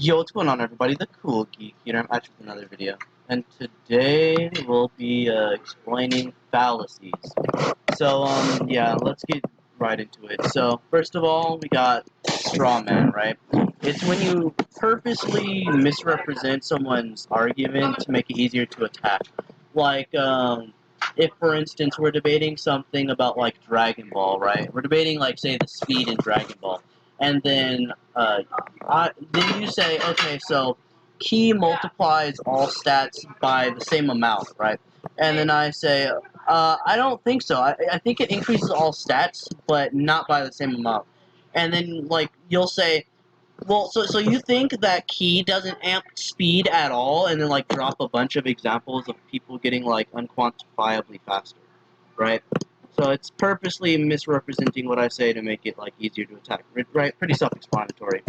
Yo, what's going on, everybody? The Cool Geek here. I'm back with another video, and today we'll be explaining fallacies. So, yeah, let's get right into it. So, first of all, we got straw man, right? It's when you purposely misrepresent someone's argument to make it easier to attack. Like, if, for instance, we're debating something about, like, Dragon Ball, right? We're debating, like, say, the speed in Dragon Ball. And then, then you say, okay, so Ki multiplies all stats by the same amount, right? And then I say, I don't think so. I think it increases all stats, but not by the same amount. And then, like, you'll say, well, so you think that Ki doesn't amp speed at all, and then, like, drop a bunch of examples of people getting, like, unquantifiably faster, right? So it's purposely misrepresenting what I say to make it, like, easier to attack, right? Pretty self-explanatory.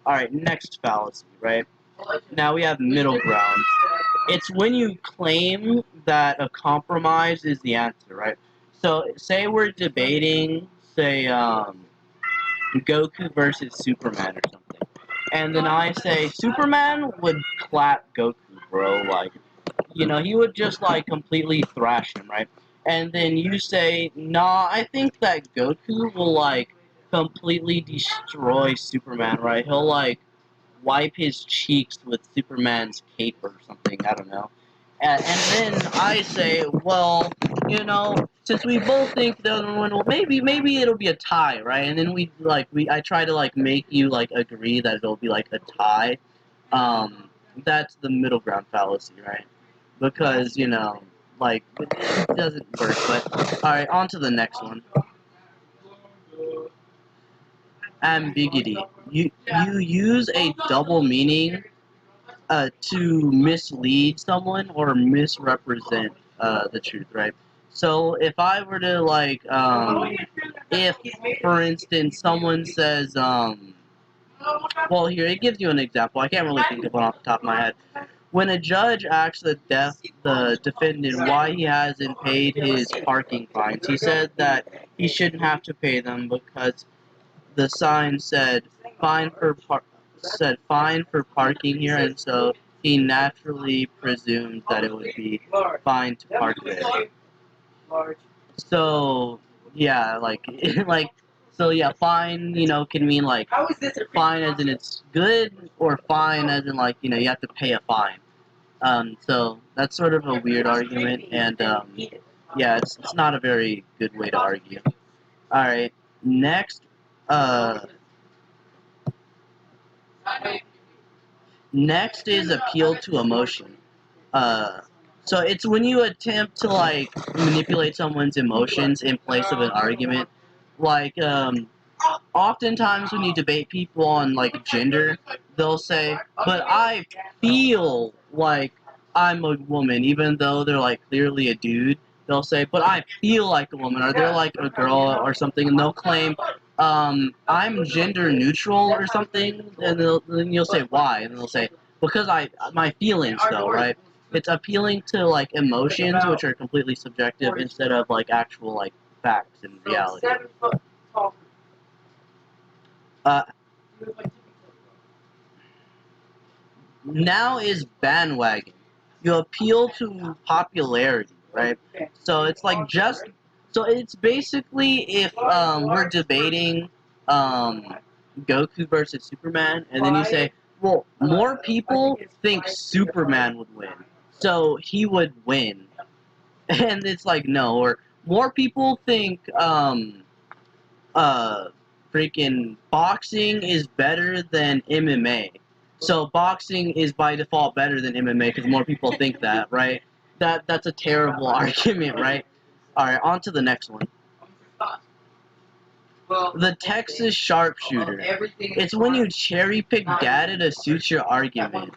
Alright, next fallacy, right? Now we have middle ground. It's when you claim that a compromise is the answer, right? So, say we're debating, say, Goku versus Superman or something. And then I say, Superman would clap Goku, bro. Like, you know, he would just, like, completely thrash him, right? And then you say, nah, I think that Goku will, like, completely destroy Superman, right? He'll, like, wipe his cheeks with Superman's cape or something, I don't know. And then I say, well, you know, since we both think the other one will, maybe it'll be a tie, right? And then I try to, like, make you, like, agree that it'll be, like, a tie. That's the middle ground fallacy, right? Because, you know, like, it doesn't work, but, alright, on to the next one. Ambiguity. You use a double meaning to mislead someone or misrepresent the truth, right? So if I were to, like, if, for instance, someone says, well, here, it gives you an example. I can't really think of one off the top of my head. When a judge asks the defendant why he hasn't paid his parking fines, he said that he shouldn't have to pay them because the sign said fine for parking here, and so he naturally presumed that it would be fine to park there. So yeah, like so yeah, fine, you know, can mean like fine as in it's good, or fine as in, like, you know, you have to pay a fine. So that's sort of a weird argument, and yeah, it's not a very good way to argue. All right, next. Next is appeal to emotion. So it's when you attempt to, like, manipulate someone's emotions in place of an argument. Like, oftentimes when you debate people on, like, gender, they'll say, but I feel like I'm a woman, even though they're, like, clearly a dude. They'll say, but I feel like a woman, or they're like a girl or something, and they'll claim, I'm gender neutral or something, and then you'll say, why? And they'll say, because my feelings, though, right? It's appealing to, like, emotions, which are completely subjective, instead of, like, actual, like, facts and reality. Now is bandwagon. You appeal to popularity, right? So it's like so it's basically if we're debating Goku versus Superman, and then you say, well, more people think Superman would win, so he would win. And it's like, no, or more people think freaking boxing is better than MMA. So boxing is by default better than MMA because more people think that, right? That's a terrible argument, right? All right, on to the next one. The Texas Sharpshooter. It's when you cherry pick data to suit your argument,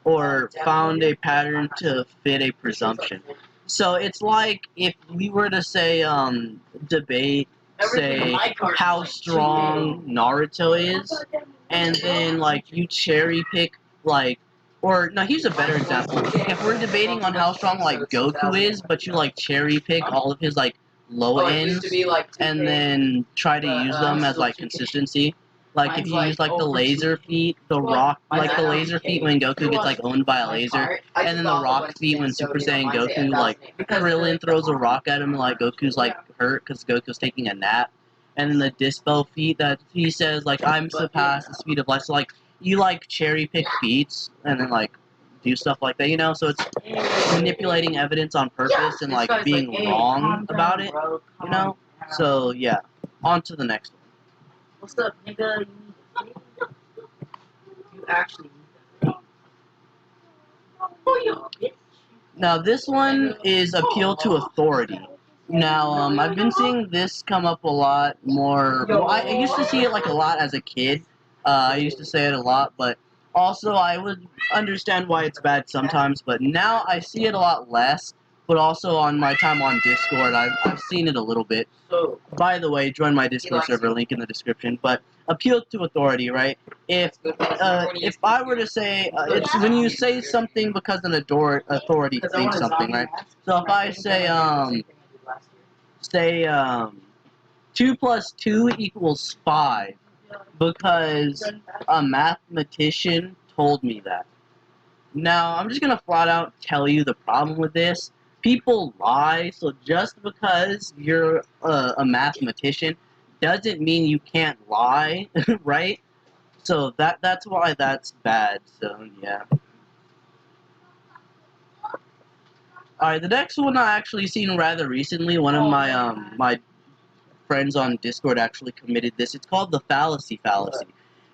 or found a pattern to fit a presumption. So it's like if we were to say, debate, say, how strong Naruto is, and then, like, you cherry pick, like, or, no, here's a better example. If we're debating on how strong, like, Goku is, but you, like, cherry pick all of his, like, low ends, and then try to use them as, like, consistency. Like if you use like the laser feet, the rock, like the laser feet when Goku gets like owned by a laser, and then the rock feet when Super Saiyan Goku, like Krillin throws a rock at him, like Goku's like hurt because Goku's taking a nap, and then the Dispo feet that he says like I'm surpassed the speed of light. So like you like cherry pick feats and then like do stuff like that, you know. So it's manipulating evidence on purpose and like being wrong about it, you know. So yeah, on to the next one. What's up, nigga? You actually need that. Now this one is appeal to authority. Now I've been seeing this come up a lot more. Well, I used to see it like a lot as a kid. I used to say it a lot, but also I would understand why it's bad sometimes. But now I see it a lot less. But also on my time on Discord, I've seen it a little bit. So, By the way, join my Discord server, link in the description. But appeal to authority, right? If I were to say, it's when you say something because an authority thinks something, right? So if I say 2 plus 2 equals 5 because a mathematician told me that. Now, I'm just going to flat out tell you the problem with this. People lie, so just because you're a mathematician doesn't mean you can't lie, right? So that's why that's bad, so yeah. Alright, the next one I actually seen rather recently. One of my friends on Discord actually committed this. It's called the fallacy.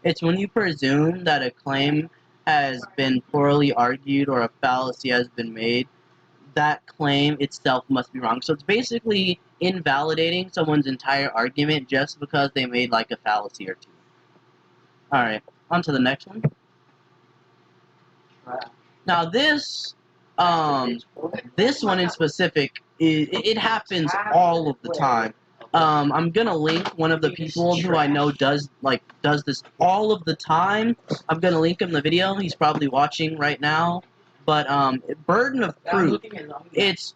It's when you presume that a claim has been poorly argued or a fallacy has been made, that claim itself must be wrong. So it's basically invalidating someone's entire argument just because they made like a fallacy or two. Alright, on to the next one. Now this one in specific, it happens all of the time. I'm gonna link one of the people who I know does this all of the time. I'm gonna link him the video. He's probably watching right now. But burden of proof. It's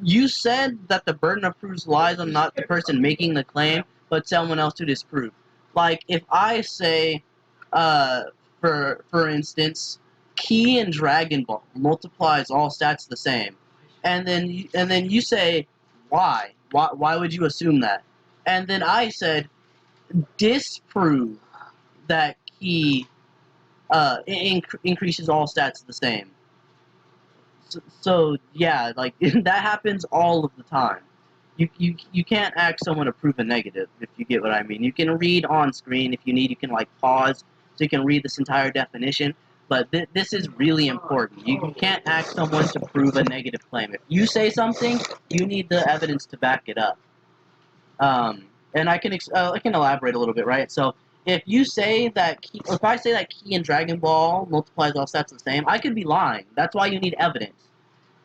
you said that the burden of proof lies on not the person making the claim, but someone else to disprove. Like if I say, for instance, key in Dragon Ball multiplies all stats the same, and then you say why would you assume that? And then I said disprove that key increases all stats the same. So yeah, like that happens all of the time. You can't ask someone to prove a negative, if you get what I mean. You can read on screen if you need. You can like pause so you can read this entire definition. But this is really important. You can't ask someone to prove a negative claim. If you say something, you need the evidence to back it up. And I can elaborate a little bit, right? So if you say that if I say that key in Dragon Ball multiplies all stats the same, I could be lying. That's why you need evidence.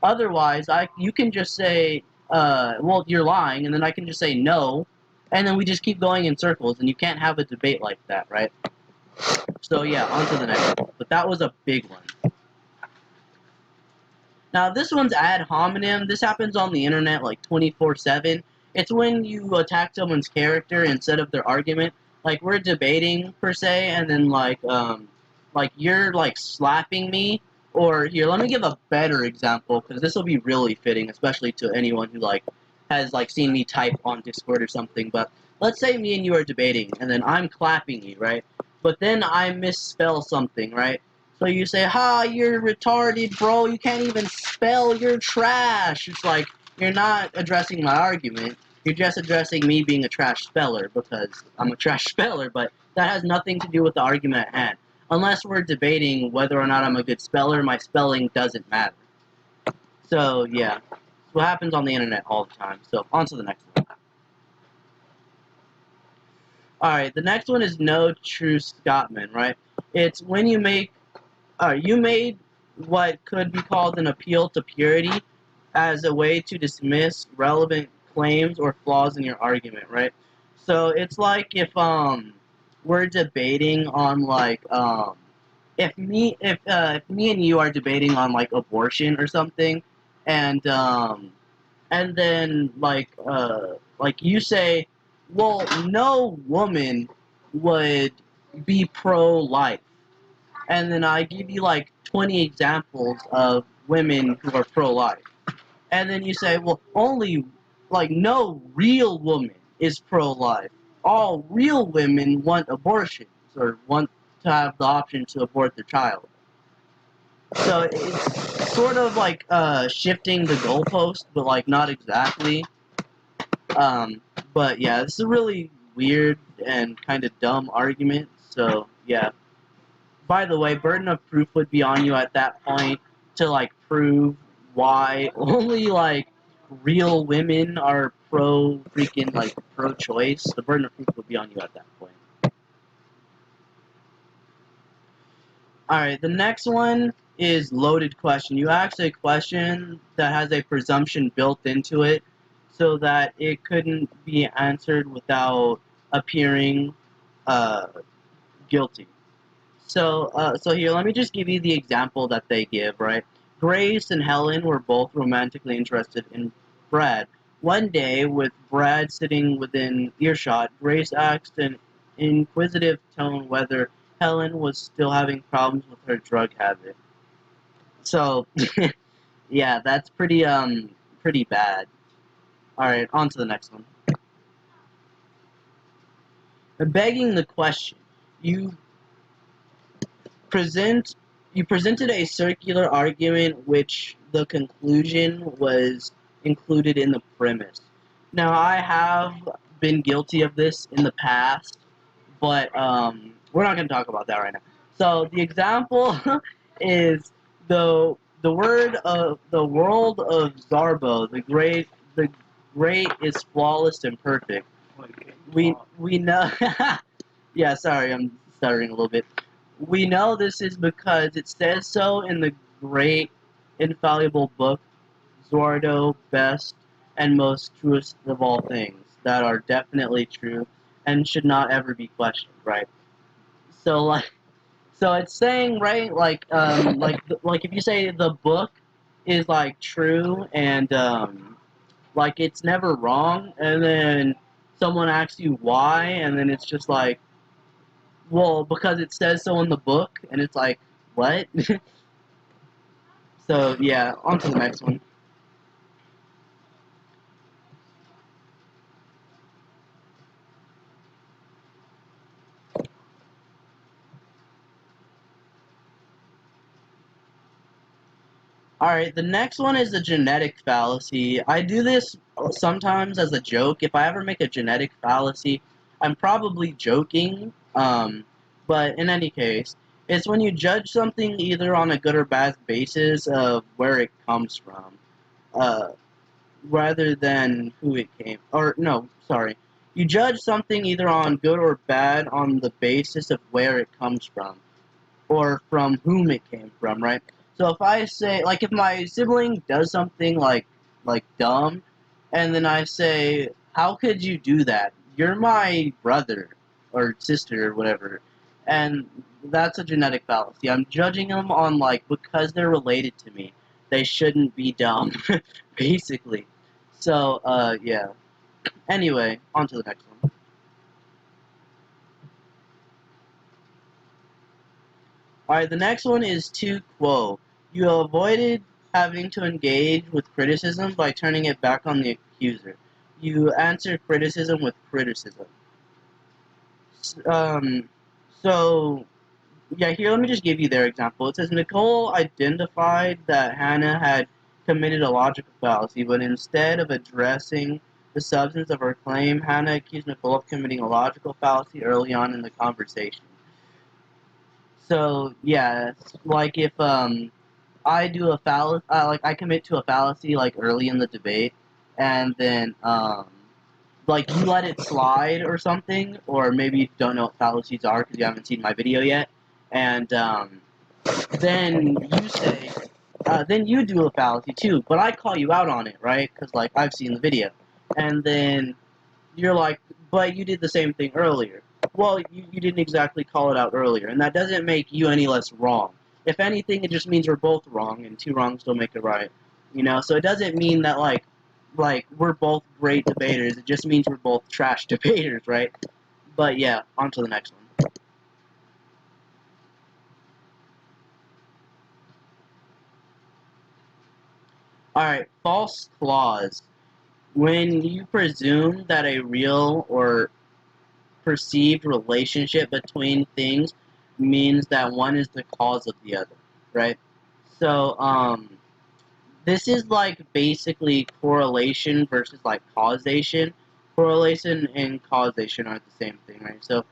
Otherwise, you can just say, well, you're lying, and then I can just say no, and then we just keep going in circles, and you can't have a debate like that, right? So yeah, on to the next one. But that was a big one. Now, this one's ad hominem. This happens on the internet like 24/7. It's when you attack someone's character instead of their argument. Like, we're debating, per se, and then, like you're, like, slapping me. Or, here, let me give a better example, because this will be really fitting, especially to anyone who, like, has, like, seen me type on Discord or something. But let's say me and you are debating, and then I'm clapping you, right? But then I misspell something, right? So you say, ha, you're retarded, bro, you can't even spell, you're trash. It's like, you're not addressing my argument, you're just addressing me being a trash speller, because I'm a trash speller, but that has nothing to do with the argument at hand. Unless we're debating whether or not I'm a good speller, my spelling doesn't matter. So, yeah. It's what happens on the internet all the time. So, on to the next one. Alright, the next one is no true Scotsman, right? It's when you make you made what could be called an appeal to purity as a way to dismiss relevant claims or flaws in your argument, right? So it's like if we're debating on like if me and you are debating on like abortion or something, and then like you say, well, no woman would be pro-life. And then I give you like 20 examples of women who are pro-life. And then you say, well, only, like, no real woman is pro-life. All real women want abortions or want to have the option to abort their child. So it's sort of like shifting the goalpost, but like not exactly. But yeah, this is a really weird and kind of dumb argument. So yeah. By the way, burden of proof would be on you at that point to like prove why only like real women are pro-choice. The burden of proof would be on you at that point. Alright, the next one is loaded question. You ask a question that has a presumption built into it so that it couldn't be answered without appearing uh, guilty. So here, let me just give you the example that they give, right? Grace and Helen were both romantically interested in Brad. One day, with Brad sitting within earshot, Grace asked in inquisitive tone whether Helen was still having problems with her drug habit. So, yeah, that's pretty bad. Alright, on to the next one. Begging the question. You present you presented a circular argument which the conclusion was included in the premise. Now I have been guilty of this in the past, but we're not going to talk about that right now. So the example is the word of the world of Zarbo, the great is flawless and perfect. We know. Yeah, sorry, I'm stuttering a little bit. We know this is because it says so in the great infallible book, Zordo, best and most truest of all things that are definitely true and should not ever be questioned, right? So like, so it's saying, right, like if you say the book is like true and like it's never wrong, and then someone asks you why, and then it's just like, well, because it says so in the book, and it's like, what? So yeah, on to the next one. Alright, the next one is the genetic fallacy. I do this sometimes as a joke. If I ever make a genetic fallacy, I'm probably joking. But in any case, it's when you judge something either on a good or bad basis of where it comes from, uh, rather than who it came. Or no, sorry. You judge something either on good or bad on the basis of where it comes from or from whom it came from, right? So if I say, like, if my sibling does something like dumb, and then I say, "How could you do that? You're my brother or sister or whatever," and that's a genetic fallacy. I'm judging them on like because they're related to me, they shouldn't be dumb, basically. So yeah. Anyway, on to the next one. Alright, the next one is tu quo. You avoided having to engage with criticism by turning it back on the accuser. You answer criticism with criticism. Um, so, yeah, here, let me just give you their example. It says, Nicole identified that Hannah had committed a logical fallacy, but instead of addressing the substance of her claim, Hannah accused Nicole of committing a logical fallacy early on in the conversation. So, yeah, like if, I do a fallacy, like I commit to a fallacy like early in the debate, and then like you let it slide or something, or maybe you don't know what fallacies are because you haven't seen my video yet, and then you say, then you do a fallacy too, but I call you out on it, right? Because like I've seen the video, and then you're like, but you did the same thing earlier. Well, you didn't exactly call it out earlier, and that doesn't make you any less wrong. If anything, it just means we're both wrong, and two wrongs don't make it right. You know, so it doesn't mean that like we're both great debaters. It just means we're both trash debaters, right? But yeah, on to the next one. Alright, false clause. When you presume that a real or perceived relationship between things means that one is the cause of the other, right? So, this is like basically correlation versus like causation. Correlation and causation aren't the same thing, right? So,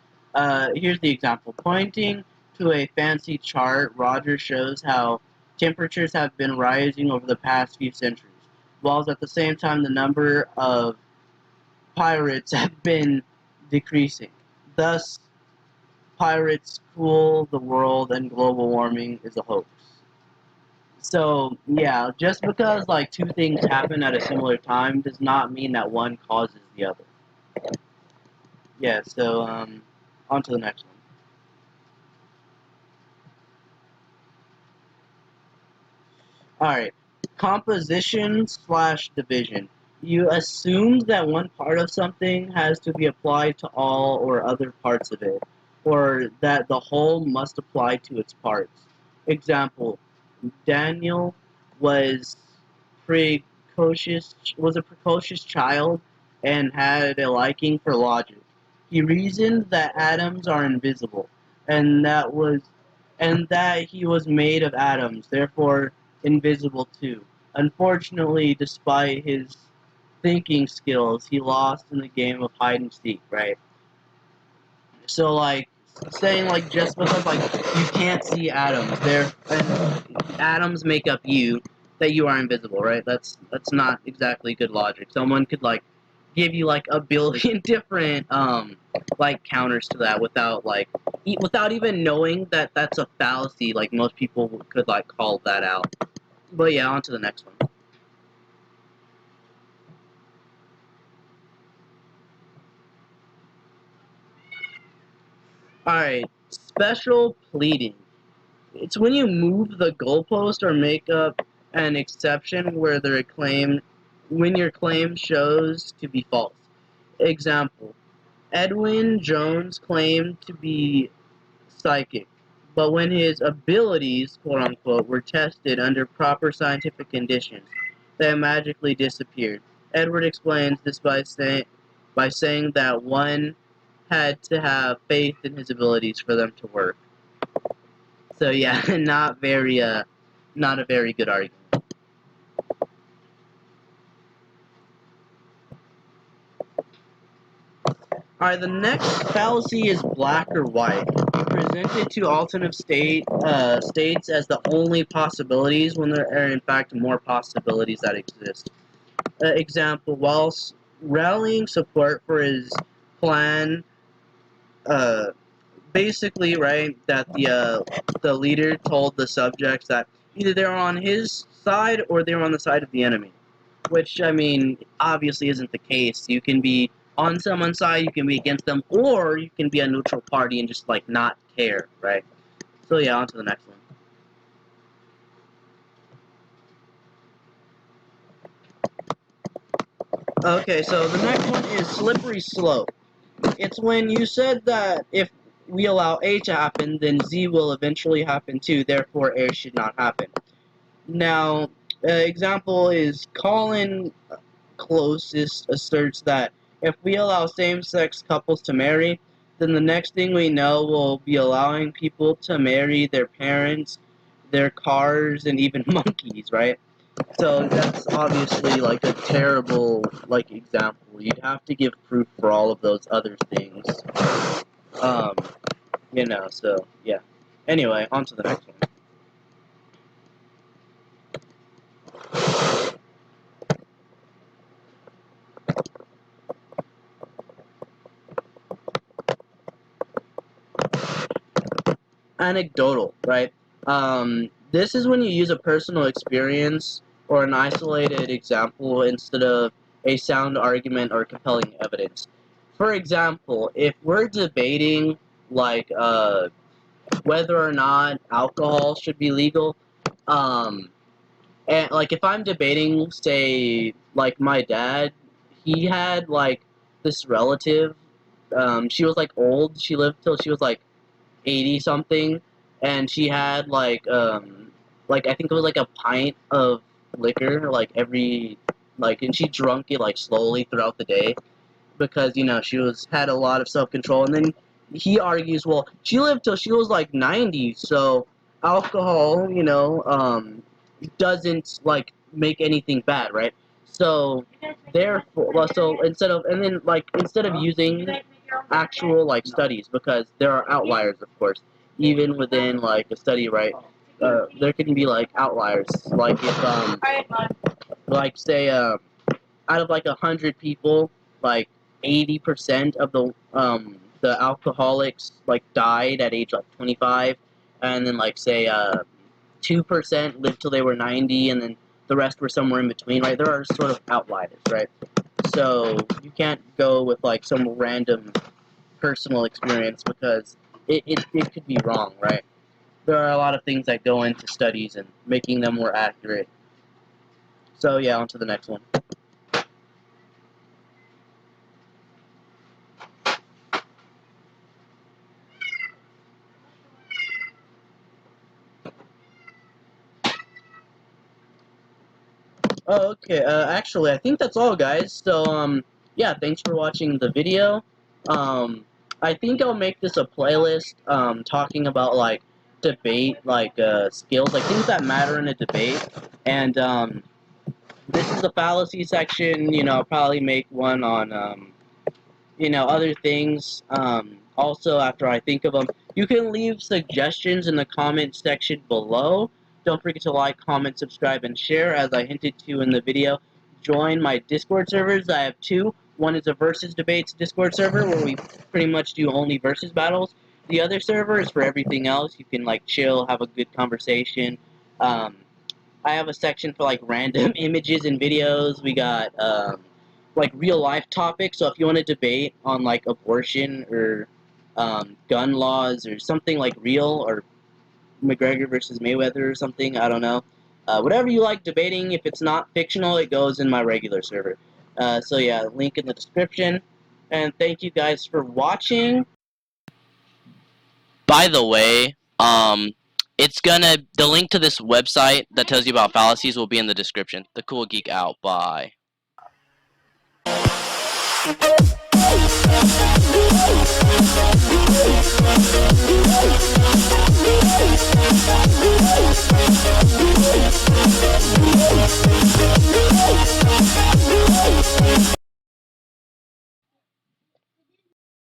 here's the example. Pointing to a fancy chart, Roger shows how temperatures have been rising over the past few centuries, whilst at the same time the number of pirates have been decreasing. Thus, pirates cool the world and global warming is a hoax. So, yeah, just because like two things happen at a similar time does not mean that one causes the other. Yeah, so on to the next one. Alright. Composition slash division. You assume that one part of something has to be applied to all or other parts of it, or that the whole must apply to its parts. Example, Daniel was was a precocious child and had a liking for logic. He reasoned that atoms are invisible, and that he was made of atoms, therefore invisible too. Unfortunately, despite his thinking skills, he lost in the game of hide and seek, right? So like saying like just because like you can't see atoms, there and atoms make up you, that you are invisible, right? That's not exactly good logic. Someone could like give you like a billion different like counters to that without even knowing that that's a fallacy. Like most people could like call that out. But yeah, on to the next one. Alright, special pleading. It's when you move the goalpost or make up an exception when your claim shows to be false. Example, Edwin Jones claimed to be psychic, but when his abilities, quote unquote, were tested under proper scientific conditions, they magically disappeared. Edward explains this by saying that one had to have faith in his abilities for them to work. So yeah, not a very good argument. Alright, the next fallacy is black or white. Presented to alternate states as the only possibilities when there are in fact more possibilities that exist. Example, whilst rallying support for his plan, uh, basically, right, that the leader told the subjects that either they're on his side or they're on the side of the enemy. Which, I mean, obviously isn't the case. You can be on someone's side, you can be against them, or you can be a neutral party and just, like, not care, right? So, yeah, on to the next one. Okay, so the next one is slippery slope. It's when you said that if we allow A to happen, then Z will eventually happen too, therefore A should not happen. Now, example is Colin Closest asserts that if we allow same-sex couples to marry, then the next thing we know we'll be allowing people to marry their parents, their cars, and even monkeys, right? So that's obviously like a terrible like example. You'd have to give proof for all of those other things. Um, so yeah. Anyway, on to the next one. Anecdotal, right? This is when you use a personal experience or an isolated example instead of a sound argument or compelling evidence. For example, if we're debating like whether or not alcohol should be legal, um, and like if I'm debating, say, like my dad, he had like this relative. She was like old. She lived till she was like 80 something, and she had like I think it was like a pint of liquor like and she drunk it like slowly throughout the day because she had a lot of self-control. And then he argues, well, she lived till she was like 90, so alcohol doesn't like make anything bad, right? So therefore, well, so instead of using actual like studies, because there are outliers, of course, even within like a study, right? There can be like outliers, like if like say out of like 100 people, like 80% of the alcoholics like died at age like 25, and then like say 2% lived till they were 90, and then the rest were somewhere in between, right? There are sort of outliers, right? So you can't go with like some random personal experience because it could be wrong, right? There are a lot of things that go into studies and making them more accurate. So yeah, on to the next one. Oh, okay. Actually, I think that's all, guys. So, yeah, thanks for watching the video. I think I'll make this a playlist, talking about, like, debate, like, skills, like, things that matter in a debate. And, this is the fallacy section. I'll probably make one on, other things. Also, after I think of them, you can leave suggestions in the comment section below. Don't forget to like, comment, subscribe, and share. As I hinted to in the video, join my Discord servers. I have two. One is a versus debates Discord server where we pretty much do only versus battles. The other server is for everything else. You can like chill, have a good conversation. I have a section for like random images and videos. We got like real life topics. So if you want to debate on like abortion or gun laws or something like real, or McGregor versus Mayweather or something, I don't know. Whatever you like debating, if it's not fictional, it goes in my regular server. So yeah, link in the description. And thank you guys for watching. By the way, the link to this website that tells you about fallacies will be in the description. The Cool Geek out. Bye.